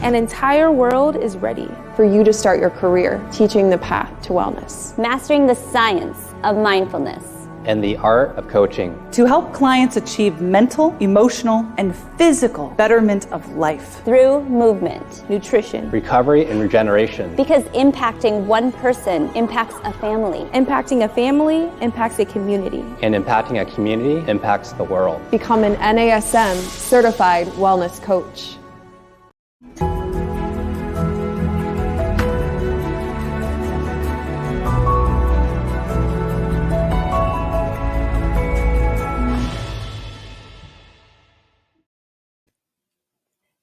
An entire world is ready for you to start your career teaching the path to wellness. Mastering the science of mindfulness. And the art of coaching. To help clients achieve mental, emotional, and physical betterment of life. Through movement, nutrition, recovery, and regeneration. Because impacting one person impacts a family. Impacting a family impacts a community. And impacting a community impacts the world. Become an NASM certified wellness coach.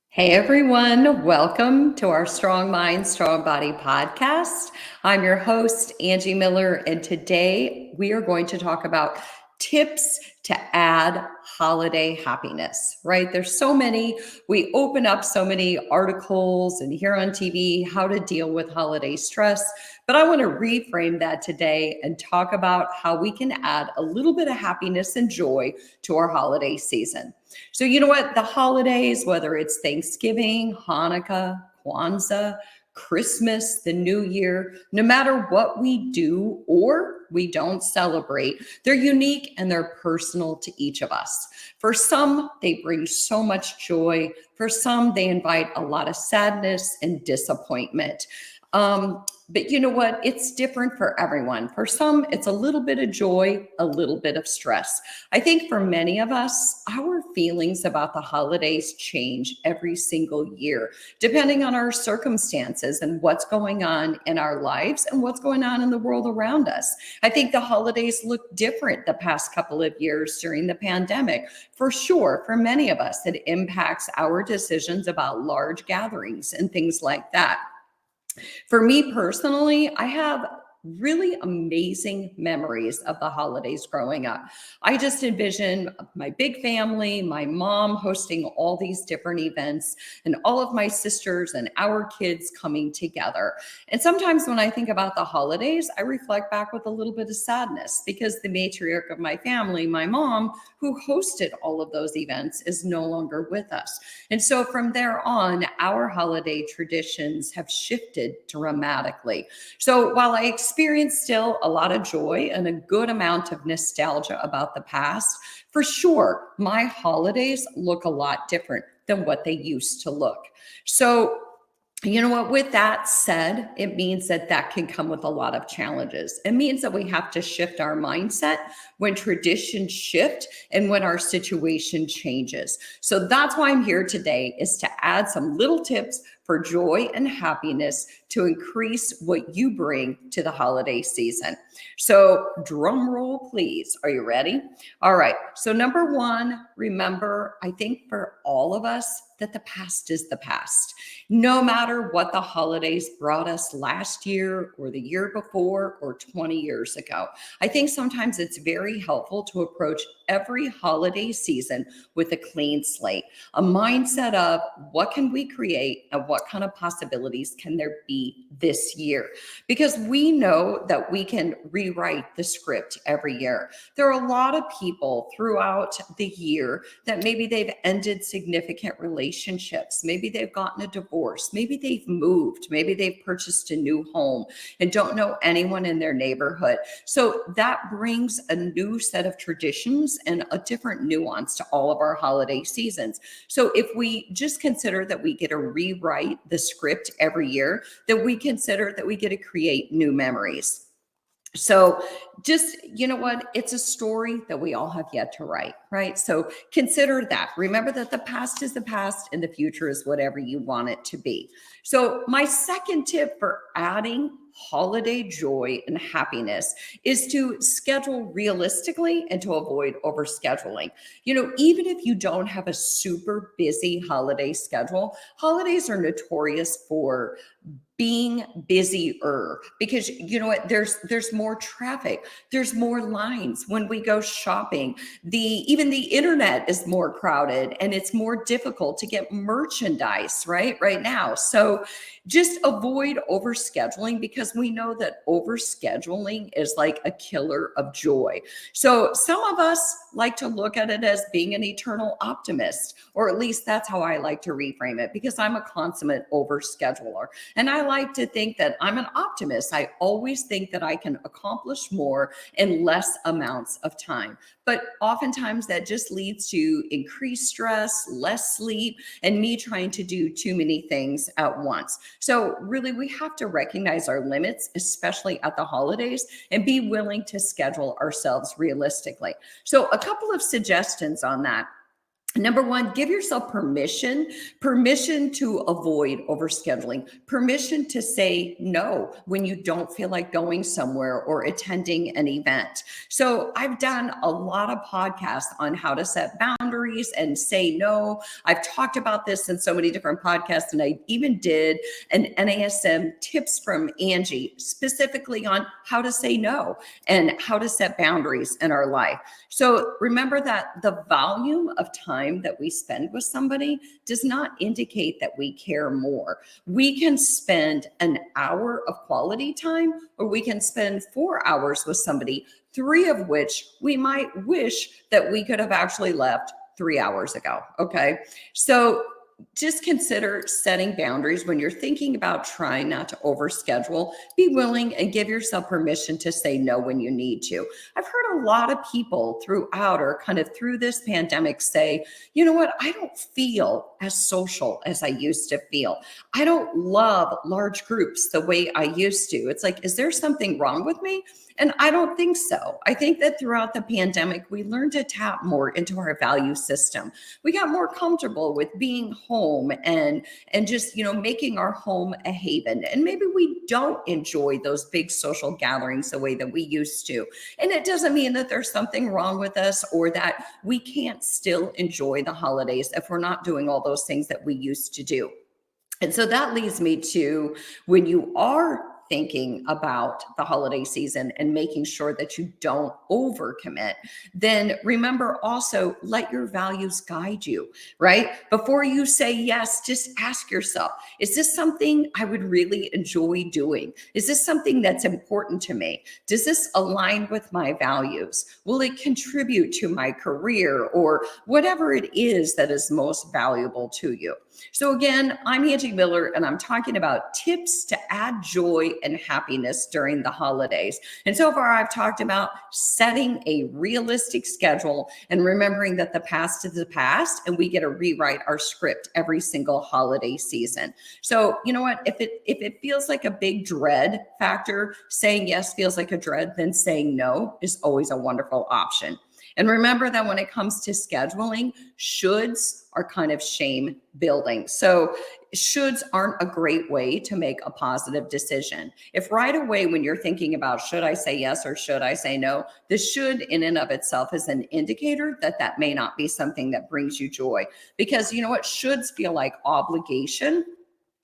Hey everyone, welcome to our Strong Mind, Strong Body podcast. I'm your host, Angie Miller, and today we are going to talk about tips to add holiday happiness, right? There's so many, we open up so many articles and hear on TV how to deal with holiday stress, but I want to reframe that today and talk about how we can add a little bit of happiness and joy to our holiday season. So you know what? The holidays, whether it's Thanksgiving, Hanukkah, Kwanzaa, Christmas, the New Year, no matter what we do or we don't celebrate, they're unique and they're personal to each of us. For some, they bring so much joy. For some, they invite a lot of sadness and disappointment. But you know what? It's different for everyone. For some, it's a little bit of joy, a little bit of stress. I think for many of us, our feelings about the holidays change every single year, depending on our circumstances and what's going on in our lives and what's going on in the world around us. I think the holidays look different the past couple of years during the pandemic. For sure, for many of us, it impacts our decisions about large gatherings and things like that. For me personally, I have really amazing memories of the holidays growing up. I just envision my big family, my mom hosting all these different events, and all of my sisters and our kids coming together. And sometimes when I think about the holidays, I reflect back with a little bit of sadness because the matriarch of my family, my mom, who hosted all of those events, is no longer with us. And so from there on, our holiday traditions have shifted dramatically. So while I experience still a lot of joy and a good amount of nostalgia about the past, for sure, my holidays look a lot different than what they used to look. So you know what? With that said, it means that can come with a lot of challenges. It means that we have to shift our mindset when traditions shift and when our situation changes. So that's why I'm here today, is to add some little tips for joy and happiness to increase what you bring to the holiday season. So drum roll, please. Are you ready? All right. So number one, remember, I think for all of us, that the past is the past. No matter what the holidays brought us last year or the year before or 20 years ago, I think sometimes it's very helpful to approach every holiday season with a clean slate, a mindset of what can we create and what kind of possibilities can there be this year? Because we know that we can rewrite the script every year. There are a lot of people throughout the year that maybe they've ended significant relationships. Maybe they've gotten a divorce. Maybe they've moved. Maybe they've purchased a new home and don't know anyone in their neighborhood. So that brings a new set of traditions and a different nuance to all of our holiday seasons. So if we just consider that we get to rewrite the script every year, then we consider that we get to create new memories. So just, you know what? It's a story that we all have yet to write, right? So consider that. Remember that the past is the past and the future is whatever you want it to be. So my second tip for adding holiday joy and happiness is to schedule realistically and to avoid overscheduling. You know, even if you don't have a super busy holiday schedule, holidays are notorious for being busier because you know what, there's more traffic, There's more lines when we go shopping. Even the internet is more crowded and it's more difficult to get merchandise right now. So just avoid overscheduling, because we know that overscheduling is like a killer of joy. So some of us like to look at it as being an eternal optimist, or at least that's how I like to reframe it, because I'm a consummate overscheduler. And I like to think that I'm an optimist. I always think that I can accomplish more in less amounts of time. But oftentimes that just leads to increased stress, less sleep, and me trying to do too many things at once. So really, we have to recognize our limits, especially at the holidays, and be willing to schedule ourselves realistically. So a couple of suggestions on that. Number one, give yourself permission to avoid overscheduling, permission to say no when you don't feel like going somewhere or attending an event. So I've done a lot of podcasts on how to set boundaries and say no. I've talked about this in so many different podcasts, and I even did an NASM tips from Angie specifically on how to say no and how to set boundaries in our life. So remember that the volume of time that we spend with somebody does not indicate that we care more. We can spend an hour of quality time, or we can spend 4 hours with somebody, 3 of which we might wish that we could have actually left 3 hours ago. Okay. So just consider setting boundaries when you're thinking about trying not to overschedule. Be willing and give yourself permission to say no when you need to. I've heard a lot of people throughout, or kind of through this pandemic, say, you know what, I don't feel as social as I used to feel. I don't love large groups the way I used to. It's like, is there something wrong with me? And I don't think so. I think that throughout the pandemic, we learned to tap more into our value system. We got more comfortable with being home and just, making our home a haven. And maybe we don't enjoy those big social gatherings the way that we used to. And it doesn't mean that there's something wrong with us, or that we can't still enjoy the holidays if we're not doing all those things that we used to do. And so that leads me to, when you are thinking about the holiday season and making sure that you don't overcommit, then remember also, let your values guide you, right? Before you say yes, just ask yourself, is this something I would really enjoy doing? Is this something that's important to me? Does this align with my values? Will it contribute to my career, or whatever it is that is most valuable to you? So again, I'm Angie Miller, and I'm talking about tips to add joy and happiness during the holidays. And so far, I've talked about setting a realistic schedule and remembering that the past is the past, and we get to rewrite our script every single holiday season. So you know what? If it feels like a big dread factor, saying yes feels like a dread, then saying no is always a wonderful option. And remember that when it comes to scheduling, shoulds are kind of shame building. So shoulds aren't a great way to make a positive decision. If right away when you're thinking about, should I say yes or should I say no, the should in and of itself is an indicator that that may not be something that brings you joy. Because you know what, shoulds feel like obligation.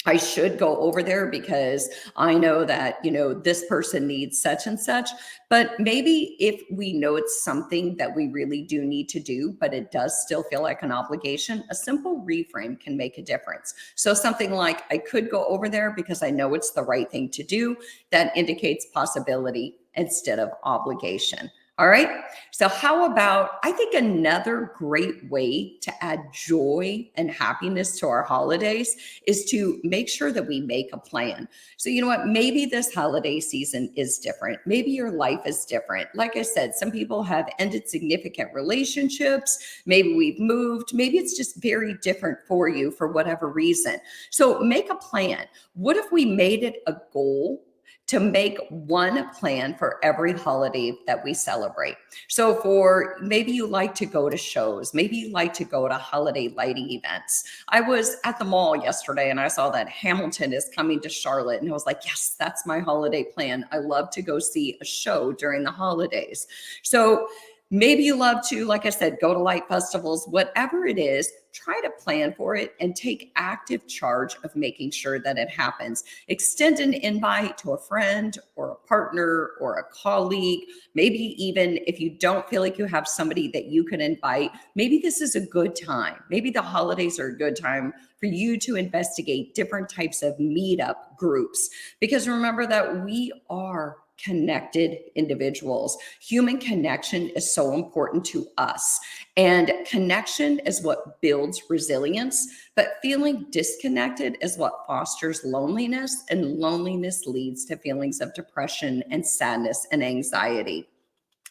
I should go over there because I know that, this person needs such and such. But maybe if we know it's something that we really do need to do, but it does still feel like an obligation, a simple reframe can make a difference. So something like, I could go over there because I know it's the right thing to do, that indicates possibility instead of obligation. All right. So how about, I think another great way to add joy and happiness to our holidays is to make sure that we make a plan. So you know what, maybe this holiday season is different. Maybe your life is different. Like I said, some people have ended significant relationships. Maybe we've moved. Maybe it's just very different for you for whatever reason. So make a plan. What if we made it a goal to make one plan for every holiday that we celebrate? So for maybe you like to go to shows, maybe you like to go to holiday lighting events. I was at the mall yesterday and I saw that Hamilton is coming to Charlotte, and I was like, yes, that's my holiday plan. I love to go see a show during the holidays. So maybe you love to, like I said, go to light festivals, whatever it is, try to plan for it and take active charge of making sure that it happens. Extend an invite to a friend or a partner or a colleague. Maybe even if you don't feel like you have somebody that you can invite, maybe this is a good time. Maybe the holidays are a good time for you to investigate different types of meetup groups. Because remember that we are connected individuals. Human connection is so important to us. And connection is what builds resilience, but feeling disconnected is what fosters loneliness, and loneliness leads to feelings of depression and sadness and anxiety.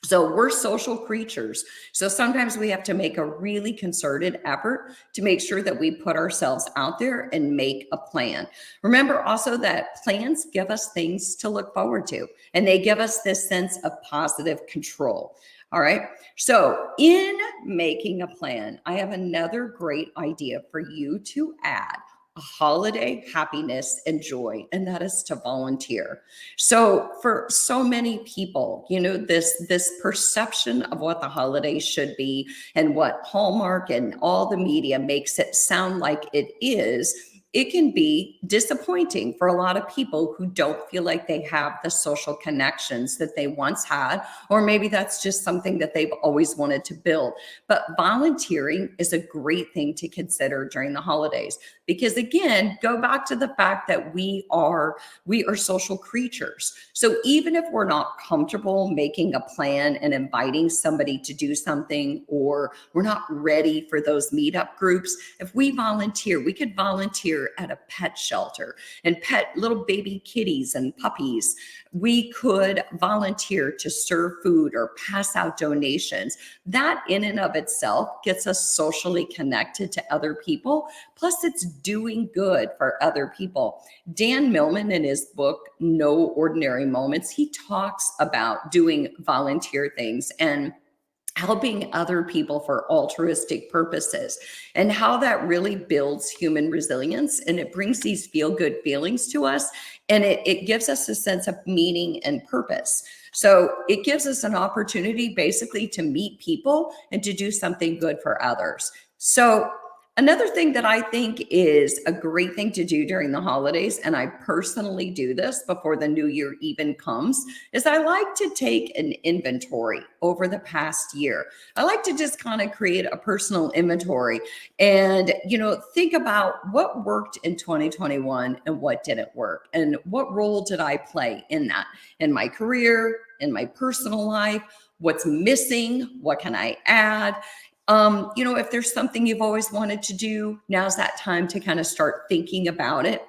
So we're social creatures. So sometimes we have to make a really concerted effort to make sure that we put ourselves out there and make a plan. Remember also that plans give us things to look forward to, and they give us this sense of positive control. All right. So in making a plan, I have another great idea for you to add a holiday happiness and joy, and that is to volunteer. So for so many people, this perception of what the holidays should be and what Hallmark and all the media makes it sound like it is, it can be disappointing for a lot of people who don't feel like they have the social connections that they once had, or maybe that's just something that they've always wanted to build. But volunteering is a great thing to consider during the holidays, because again, go back to the fact that we are social creatures. So even if we're not comfortable making a plan and inviting somebody to do something, or we're not ready for those meetup groups, if we volunteer, we could volunteer at a pet shelter and pet little baby kitties and puppies. We could volunteer to serve food or pass out donations. That in and of itself gets us socially connected to other people. Plus, it's doing good for other people. Dan Millman, in his book, No Ordinary Moments, he talks about doing volunteer things and helping other people for altruistic purposes, and how that really builds human resilience, and it brings these feel-good feelings to us, and it gives us a sense of meaning and purpose. So it gives us an opportunity basically to meet people and to do something good for others. So another thing that I think is a great thing to do during the holidays, and I personally do this before the new year even comes, is I like to take an inventory over the past year. I like to just kind of create a personal inventory and, think about what worked in 2021 and what didn't work, and what role did I play in that, in my career, in my personal life, what's missing, what can I add? If there's something you've always wanted to do, now's that time to kind of start thinking about it,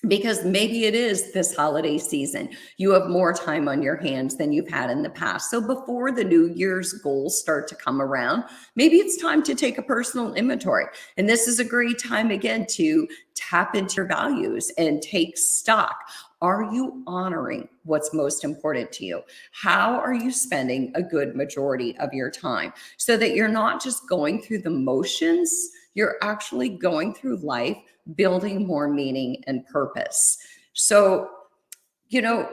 because maybe it is this holiday season. You have more time on your hands than you've had in the past. So before the New Year's goals start to come around, maybe it's time to take a personal inventory. And this is a great time, again, to tap into your values and take stock. Are you honoring what's most important to you? How are you spending a good majority of your time, so that you're not just going through the motions, you're actually going through life building more meaning and purpose? So,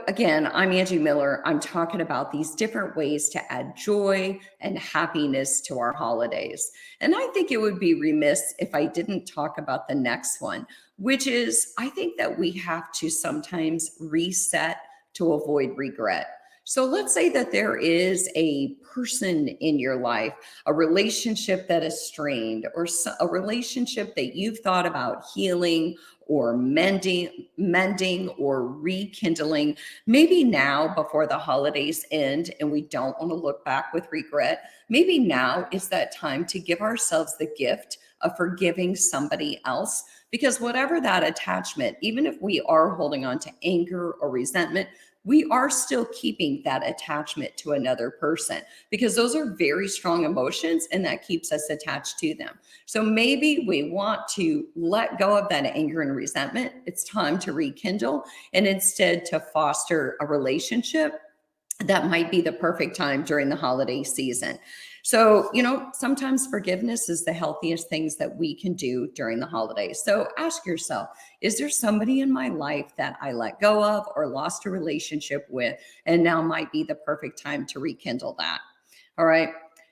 again, I'm Angie Miller. I'm talking about these different ways to add joy and happiness to our holidays. And I think it would be remiss if I didn't talk about the next one, which is, I think that we have to sometimes reset to avoid regret. So let's say that there is a person in your life, a relationship that is strained, or a relationship that you've thought about healing or mending or rekindling. Maybe now, before the holidays end and we don't want to look back with regret, maybe now is that time to give ourselves the gift of forgiving somebody else. Because whatever that attachment, even if we are holding on to anger or resentment, we are still keeping that attachment to another person, because those are very strong emotions and that keeps us attached to them. So maybe we want to let go of that anger and resentment. It's time to rekindle, and instead to foster a relationship that might be the perfect time during the holiday season. So, sometimes forgiveness is the healthiest things that we can do during the holidays. So ask yourself, is there somebody in my life that I let go of or lost a relationship with, and now might be the perfect time to rekindle that? All right.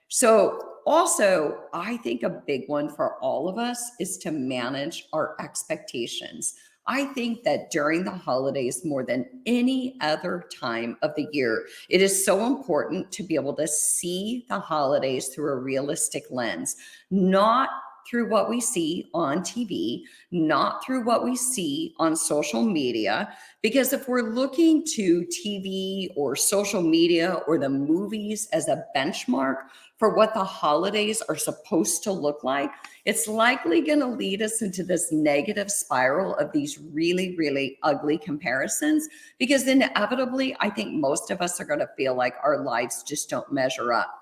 So also, I think a big one for all of us is to manage our expectations. I think that during the holidays, more than any other time of the year, it is so important to be able to see the holidays through a realistic lens, not through what we see on TV, not through what we see on social media. Because if we're looking to TV or social media or the movies as a benchmark for what the holidays are supposed to look like, it's likely going to lead us into this negative spiral of these really, really ugly comparisons. Because inevitably, I think most of us are going to feel like our lives just don't measure up.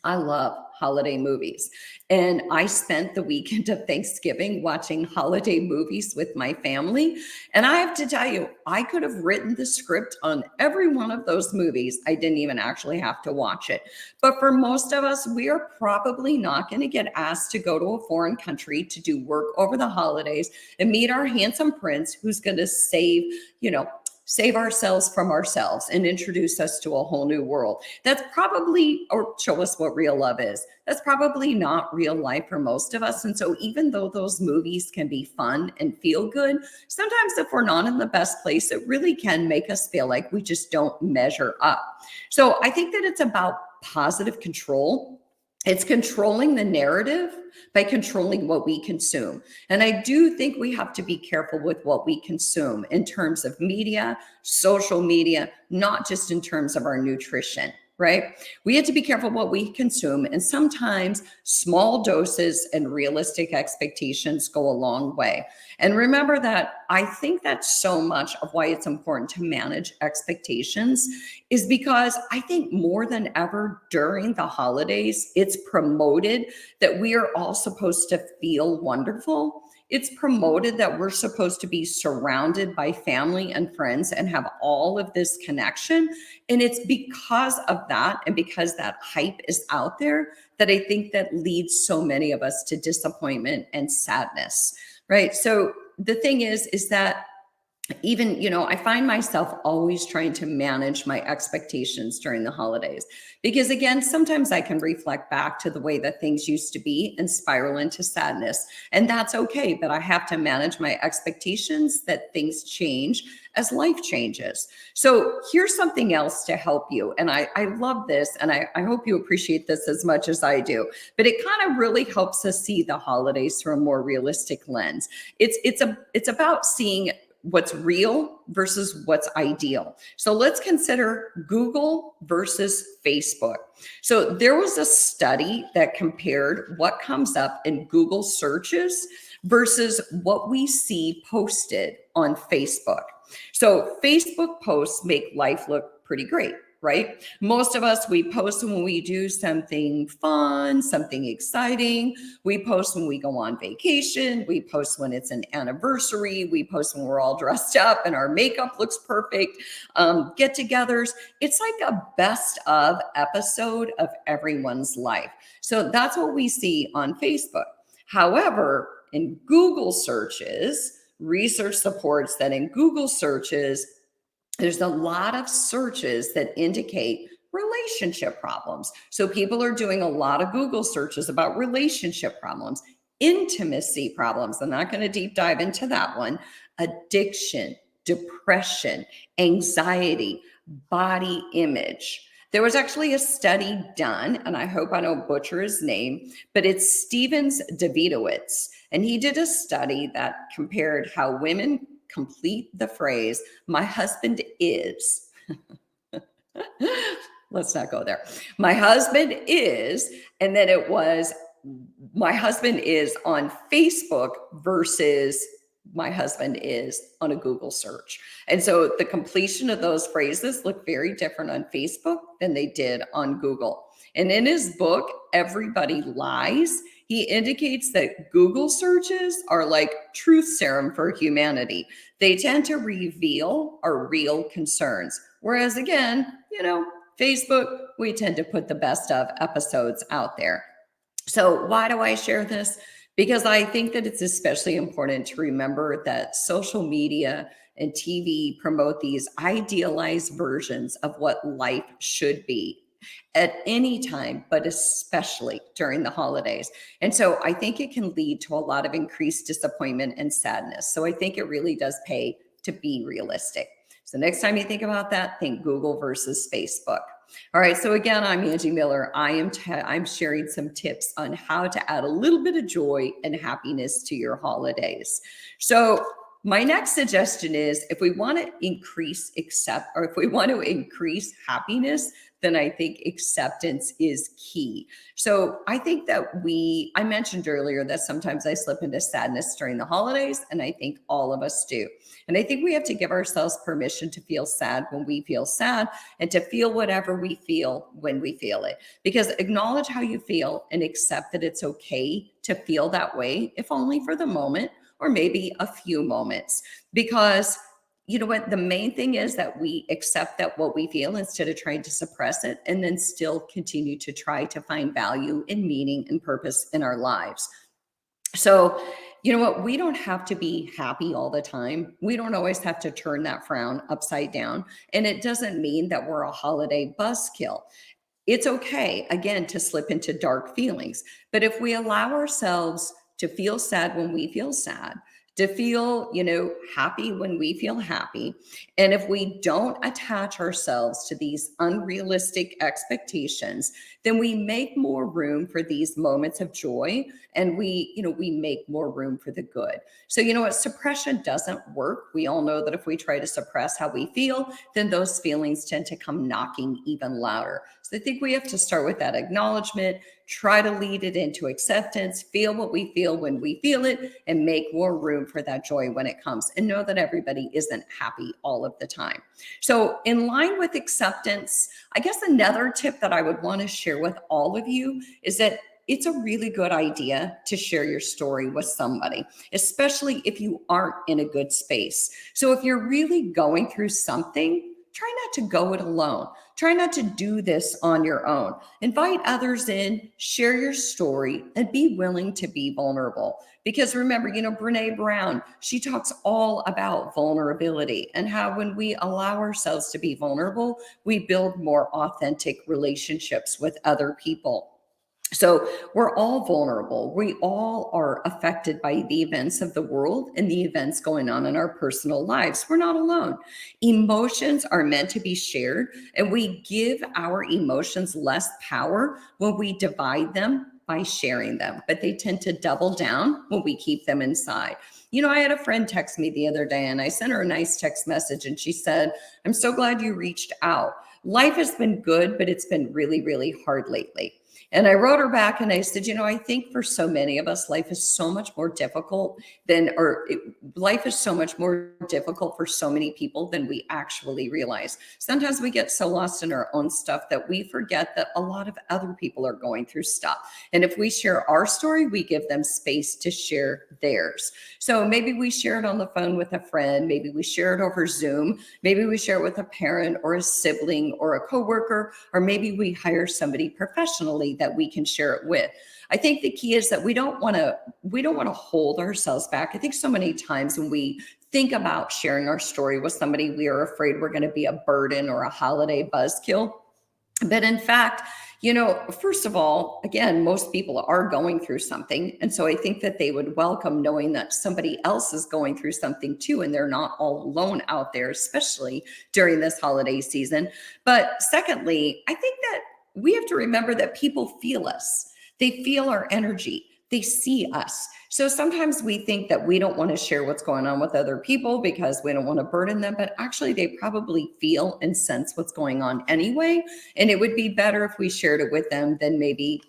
I love holiday movies. And I spent the weekend of Thanksgiving watching holiday movies with my family. And I have to tell you, I could have written the script on every one of those movies. I didn't even actually have to watch it. But for most of us, we are probably not going to get asked to go to a foreign country to do work over the holidays and meet our handsome prince who's going to save ourselves from ourselves and introduce us to a whole new world. That's probably, or show us what real love is. That's probably not real life for most of us. And so even though those movies can be fun and feel good, sometimes if we're not in the best place, it really can make us feel like we just don't measure up. So I think that it's about positive control. It's controlling the narrative by controlling what we consume. And I do think we have to be careful with what we consume in terms of media, social media, not just in terms of our nutrition, right? We have to be careful what we consume. And sometimes small doses and realistic expectations go a long way. And remember that I think that's so much of why it's important to manage expectations is because I think more than ever during the holidays, it's promoted that we are all supposed to feel wonderful. It's promoted that we're supposed to be surrounded by family and friends and have all of this connection. And it's because of that and because that hype is out there that I think that leads so many of us to disappointment and sadness, right? So the thing is that even, I find myself always trying to manage my expectations during the holidays, because again, sometimes I can reflect back to the way that things used to be and spiral into sadness. And that's okay, but I have to manage my expectations that things change as life changes. So here's something else to help you. And I love this, and I hope you appreciate this as much as I do, but it kind of really helps us see the holidays through a more realistic lens. It's about seeing what's real versus what's ideal. So let's consider Google versus Facebook. So there was a study that compared what comes up in Google searches versus what we see posted on Facebook. So Facebook posts make life look pretty great, right? Most of us, we post when we do something fun, something exciting. We post when we go on vacation. We post when it's an anniversary. We post when we're all dressed up and our makeup looks perfect. Get-togethers. It's like a best of episode of everyone's life. So that's what we see on Facebook. However, in Google searches, research supports that in Google searches, there's a lot of searches that indicate relationship problems. So people are doing a lot of Google searches about relationship problems, intimacy problems. I'm not going to deep dive into that one. Addiction, depression, anxiety, body image. There was actually a study done, and I hope I don't butcher his name, but it's Stevens Davidowitz. And he did a study that compared how women complete the phrase, my husband is. Let's not go there. My husband is, and then it was, my husband is on Facebook versus my husband is on a Google search. And so the completion of those phrases look very different on Facebook than they did on Google. And in his book, Everybody Lies, he indicates that Google searches are like truth serum for humanity. They tend to reveal our real concerns. Whereas again, Facebook, we tend to put the best of episodes out there. So why do I share this? Because I think that it's especially important to remember that social media and TV promote these idealized versions of what life should be. at any time, but especially during the holidays. And so I think it can lead to a lot of increased disappointment and sadness. So I think it really does pay to be realistic. So next time you think about that, think Google versus Facebook. All right. So again, I'm Angie Miller. I'm sharing some tips on how to add a little bit of joy and happiness to your holidays. So my next suggestion is if we want to increase happiness, then I think acceptance is key. So I think that I mentioned earlier that sometimes I slip into sadness during the holidays, and I think all of us do. And I think we have to give ourselves permission to feel sad when we feel sad and to feel whatever we feel when we feel it. Because acknowledge how you feel and accept that it's okay to feel that way, if only for the moment or maybe a few moments. Because you know what? The main thing is that we accept that what we feel instead of trying to suppress it and then still continue to try to find value and meaning and purpose in our lives. So, you know what? We don't have to be happy all the time. We don't always have to turn that frown upside down. And it doesn't mean that we're a holiday buzzkill. It's okay, again, to slip into dark feelings. But if we allow ourselves to feel sad when we feel sad, to feel, happy when we feel happy. And if we don't attach ourselves to these unrealistic expectations, then we make more room for these moments of joy, and we make more room for the good. So, you know what? Suppression doesn't work. We all know that if we try to suppress how we feel, then those feelings tend to come knocking even louder. So I think we have to start with that acknowledgement, try to lead it into acceptance, feel what we feel when we feel it, and make more room for that joy when it comes, and know that everybody isn't happy all of the time. So in line with acceptance, I guess another tip that I would want to share with all of you is that it's a really good idea to share your story with somebody, especially if you aren't in a good space. So if you're really going through something, try not to go it alone. Try not to do this on your own. Invite others in, share your story, and be willing to be vulnerable. Because remember, Brene Brown, she talks all about vulnerability and how when we allow ourselves to be vulnerable, we build more authentic relationships with other people. So we're all vulnerable. We all are affected by the events of the world and the events going on in our personal lives. We're not alone. Emotions are meant to be shared, and we give our emotions less power when we divide them by sharing them, but they tend to double down when we keep them inside. I had a friend text me the other day, and I sent her a nice text message, and she said, "I'm so glad you reached out. Life has been good, but it's been really, really hard lately." And I wrote her back and I said, I think for so many of us, life is so much more difficult life is so much more difficult for so many people than we actually realize. Sometimes we get so lost in our own stuff that we forget that a lot of other people are going through stuff. And if we share our story, we give them space to share theirs. So maybe we share it on the phone with a friend. Maybe we share it over Zoom. Maybe we share it with a parent or a sibling or a coworker, or maybe we hire somebody professionally that we can share it with. I think the key is that we don't want to hold ourselves back. I think so many times when we think about sharing our story with somebody, we are afraid we're going to be a burden or a holiday buzzkill. But in fact, first of all, again, most people are going through something. And so I think that they would welcome knowing that somebody else is going through something too, and they're not all alone out there, especially during this holiday season. But secondly, I think that we have to remember that people feel us. They feel our energy. They see us. So sometimes we think that we don't want to share what's going on with other people because we don't want to burden them, but actually they probably feel and sense what's going on anyway. And it would be better if we shared it with them than maybe,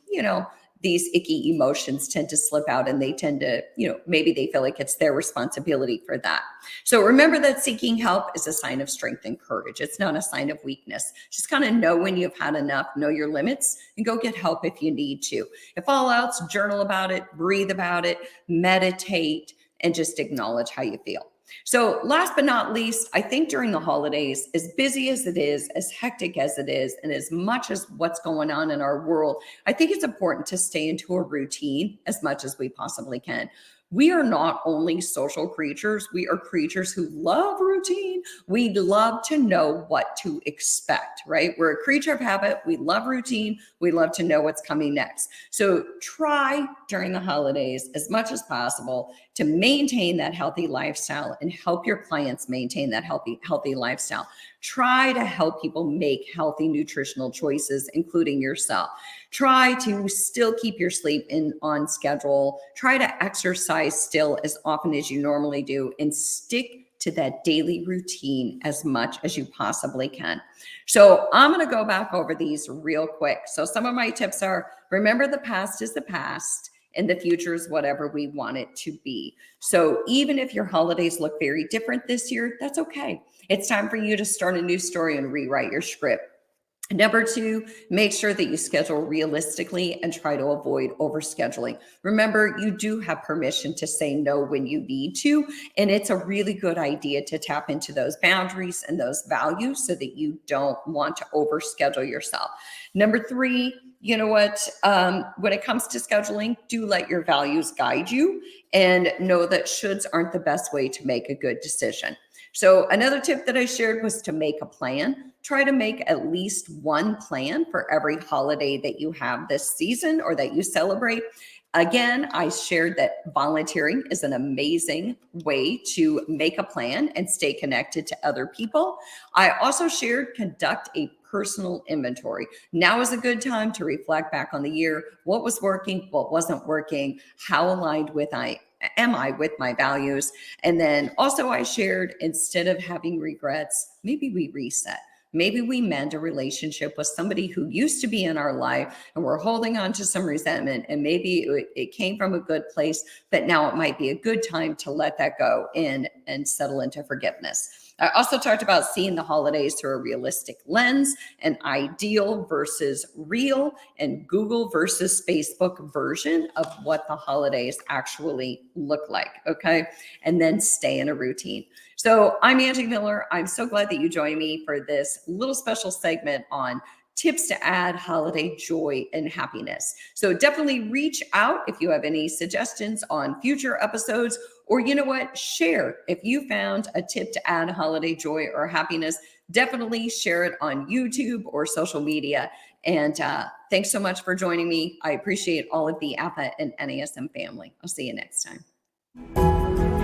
these icky emotions tend to slip out, and they tend to, maybe they feel like it's their responsibility for that. So remember that seeking help is a sign of strength and courage. It's not a sign of weakness. Just kind of know when you've had enough, know your limits, and go get help if you need to. If all else, journal about it, breathe about it, meditate, and just acknowledge how you feel. So last but not least, I think during the holidays, as busy as it is, as hectic as it is, and as much as what's going on in our world, I think it's important to stay into a routine as much as we possibly can. We are not only social creatures, we are creatures who love routine. We love to know what what to expect, right? We're a creature of habit. We love routine. We love to know what's coming next. So try during the holidays as much as possible to maintain that healthy lifestyle and help your clients maintain that healthy lifestyle. Try to help people make healthy nutritional choices, including yourself. Try to still keep your sleep on schedule. Try to exercise still as often as you normally do, and stick to that daily routine as much as you possibly can. So I'm going to go back over these real quick. So some of my tips are: remember, the past is the past and the future is whatever we want it to be. So even if your holidays look very different this year, that's okay. It's time for you to start a new story and rewrite your script. Number 2, make sure that you schedule realistically and try to avoid overscheduling. Remember, you do have permission to say no when you need to, and it's a really good idea to tap into those boundaries and those values so that you don't want to overschedule yourself. Number 3, you know what? When it comes to scheduling, do let your values guide you, and know that shoulds aren't the best way to make a good decision. So another tip that I shared was to make a plan. Try to make at least one plan for every holiday that you have this season or that you celebrate. Again, I shared that volunteering is an amazing way to make a plan and stay connected to other people. I also shared conduct a personal inventory. Now is a good time to reflect back on the year. What was working? What wasn't working? How aligned am I with my values? And then also I shared, instead of having regrets, maybe we reset. Maybe we mend a relationship with somebody who used to be in our life and we're holding on to some resentment, and maybe it came from a good place, but now it might be a good time to let that go and settle into forgiveness. I also talked about seeing the holidays through a realistic lens, an ideal versus real, and Google versus Facebook version of what the holidays actually look like, okay? And then stay in a routine. So I'm Angie Miller. I'm so glad that you joined me for this little special segment on tips to add holiday joy and happiness. So definitely reach out if you have any suggestions on future episodes, or you know what, share. If you found a tip to add holiday joy or happiness, definitely share it on YouTube or social media. And thanks so much for joining me. I appreciate all of the AFAA and NASM family. I'll see you next time.